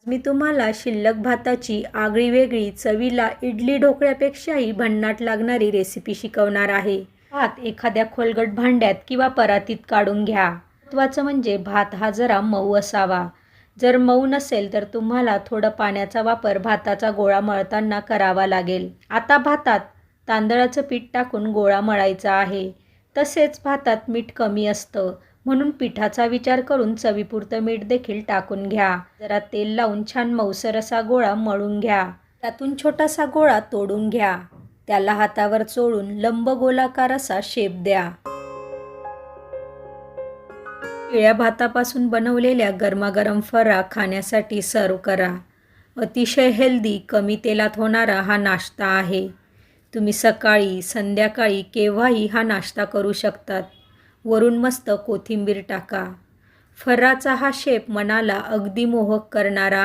मी तुम्हाला शिल्लक भाताची आगळीवेगळी चवीला इडली ढोकळ्यापेक्षाही भन्नाट लागणारी रेसिपी शिकवणार आहे. भात एखाद्या खोलगट भांड्यात किंवा परातीत काढून घ्या. महत्त्वाचं म्हणजे भात हा जरा मऊ असावा. जर मऊ नसेल तर तुम्हाला थोडं पाण्याचा वापर भाताचा गोळा मळताना करावा लागेल. आता भातात तांदळाचं पीठ टाकून गोळा मळायचा आहे. तसेच भातात मीठ कमी असतं, म्हणून पिठाचा विचार करून चवीपुरतं मीठ देखील टाकून घ्या. जरा तेल लावून छान मऊसर असा गोळा मळून घ्या. त्यातून छोटासा गोळा तोडून घ्या. त्याला हातावर चोळून लंब गोलाकार असा शेप द्या. पिळ्या भातापासून बनवलेल्या गरमागरम फराळ खाण्यासाठी सर्व्ह करा. अतिशय हेल्दी, कमी तेलात होणारा हा नाश्ता आहे. तुम्ही सकाळी, संध्याकाळी केव्हाही हा नाश्ता करू शकतात. वरून मस्त कोथिंबीर टाका. फराळाचा हा शेप मनाला अगदी मोहक करणारा आहे.